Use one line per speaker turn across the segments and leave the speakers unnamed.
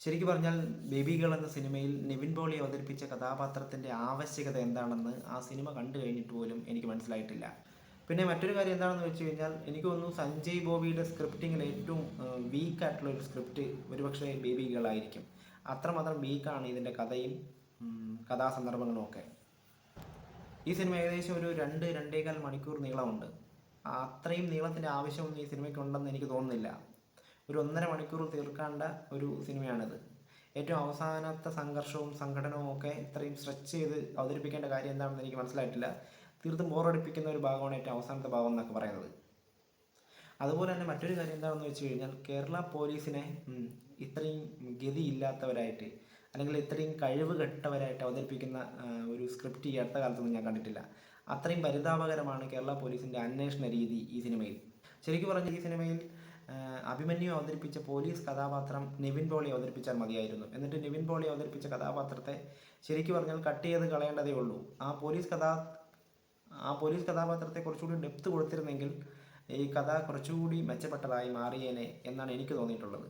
ശരിക്കും പറഞ്ഞാൽ baby girl എന്ന സിനിമയിൽ നിവിൻ പോളി അവതരിപ്പിച്ച കഥാപാത്രത്തിൻ്റെ ആവശ്യകത എന്താണെന്ന് ആ സിനിമ കണ്ടു കഴിഞ്ഞിട്ട് പോലും എനിക്ക് മനസ്സിലായിട്ടില്ല. പിന്നെ മറ്റൊരു കാര്യം എന്താണെന്ന് വെച്ച് കഴിഞ്ഞാൽ എനിക്ക് തോന്നുന്നു സഞ്ജയ് ബോബിയുടെ സ്ക്രിപ്റ്റിങ്ങിൽ ഏറ്റവും വീക്കായിട്ടുള്ള ഒരു സ്ക്രിപ്റ്റ് ഒരുപക്ഷെ ബേബി ഗേൾ ആയിരിക്കും. അത്രമാത്രം വീക്കാണ് ഇതിൻ്റെ കഥയും കഥാസന്ദർഭങ്ങളും ഒക്കെ. ഈ സിനിമ ഏകദേശം ഒരു 2-2.25 മണിക്കൂർ നീളമുണ്ട്. അത്രയും നീളത്തിൻ്റെ ആവശ്യമൊന്നും ഈ സിനിമയ്ക്ക് ഉണ്ടെന്ന് എനിക്ക് തോന്നുന്നില്ല. ഒരു 1.5 മണിക്കൂർ തീർക്കേണ്ട ഒരു സിനിമയാണിത്. ഏറ്റവും അവസാനത്തെ സംഘർഷവും സംഘടനവും ഒക്കെ ഇത്രയും സ്ട്രെച്ച് ചെയ്ത് അവതരിപ്പിക്കേണ്ട കാര്യം എന്താണെന്ന് എനിക്ക് മനസ്സിലായിട്ടില്ല. തീർത്തും ബോറടിപ്പിക്കുന്ന ഒരു ഭാഗമാണ് ഏറ്റവും അവസാനത്തെ ഭാഗം എന്നൊക്കെ പറയുന്നത്. അതുപോലെ തന്നെ മറ്റൊരു കാര്യം എന്താണെന്ന് വെച്ച് കഴിഞ്ഞാൽ കേരള പോലീസിനെ ഇത്രയും ഗതിയില്ലാത്തവരായിട്ട് അല്ലെങ്കിൽ ഇത്രയും കഴിവ് കെട്ടവരായിട്ട് അവതരിപ്പിക്കുന്ന ഒരു സ്ക്രിപ്റ്റ് ഈ അടുത്ത കാലത്തൊന്നും ഞാൻ കണ്ടിട്ടില്ല. അത്രയും പരിതാപകരമാണ് കേരള പോലീസിൻ്റെ അന്വേഷണ രീതി ഈ സിനിമയിൽ. ശരിക്കും പറഞ്ഞാൽ ഈ സിനിമയിൽ അഭിമന്യു അവതരിപ്പിച്ച പോലീസ് കഥാപാത്രം നിവിൻ പോളി അവതരിപ്പിച്ചാൽ മതിയായിരുന്നു. എന്നിട്ട് നിവിൻ പോളി അവതരിപ്പിച്ച കഥാപാത്രത്തെ ശരിക്കും പറഞ്ഞാൽ കട്ട് ചെയ്ത് കളയേണ്ടതേ ഉള്ളൂ. ആ പോലീസ് കഥാപാത്രത്തെ കുറച്ചുകൂടി ഡെപ്ത് കൊടുത്തിരുന്നെങ്കിൽ ഈ കഥ കുറച്ചുകൂടി മെച്ചപ്പെട്ടതായി മാറിയേനെ എന്നാണ് എനിക്ക് തോന്നിയിട്ടുള്ളത്.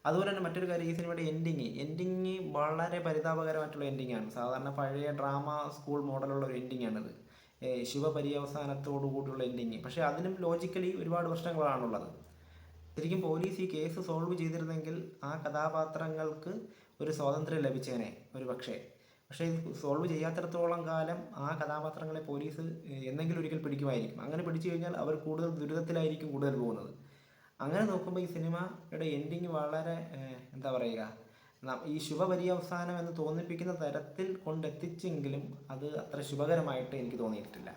അതുപോലെ തന്നെ മറ്റൊരു കാര്യം, ഈ സിനിമയുടെ എൻഡിങ് വളരെ പരിതാപകരമായിട്ടുള്ള എൻഡിങ്ങാണ്. സാധാരണ പഴയ ഡ്രാമ സ്കൂൾ മോഡലുള്ള ഒരു എൻഡിങ്ങാണിത്. ശുഭപര്യവസാനത്തോടു കൂടിയുള്ള എൻഡിങ്. പക്ഷേ അതിനും ലോജിക്കലി ഒരുപാട് പ്രശ്നങ്ങളാണുള്ളത്. ശരിക്കും പോലീസ് ഈ കേസ് സോൾവ് ചെയ്തിരുന്നെങ്കിൽ ആ കഥാപാത്രങ്ങൾക്ക് ഒരു സ്വാതന്ത്ര്യം ലഭിച്ചേനെ ഒരു പക്ഷേ ഇത് സോൾവ് ചെയ്യാത്തിടത്തോളം കാലം ആ കഥാപാത്രങ്ങളെ പോലീസ് എന്തെങ്കിലും ഒരിക്കൽ പിടിക്കുമായിരിക്കും. അങ്ങനെ പിടിച്ചു കഴിഞ്ഞാൽ അവർ കൂടുതൽ ദുരിതത്തിലായിരിക്കും കൂടുതൽ പോകുന്നത്. അങ്ങനെ നോക്കുമ്പോൾ ഈ സിനിമയുടെ എൻഡിങ് വളരെ എന്താ പറയുക, ഈ ശുഭപര്യവസാനം എന്ന് തോന്നിപ്പിക്കുന്ന തരത്തിൽ കൊണ്ടെത്തിച്ചെങ്കിലും അത് അത്ര ശുഭകരമായിട്ട് എനിക്ക് തോന്നിയിട്ടില്ല.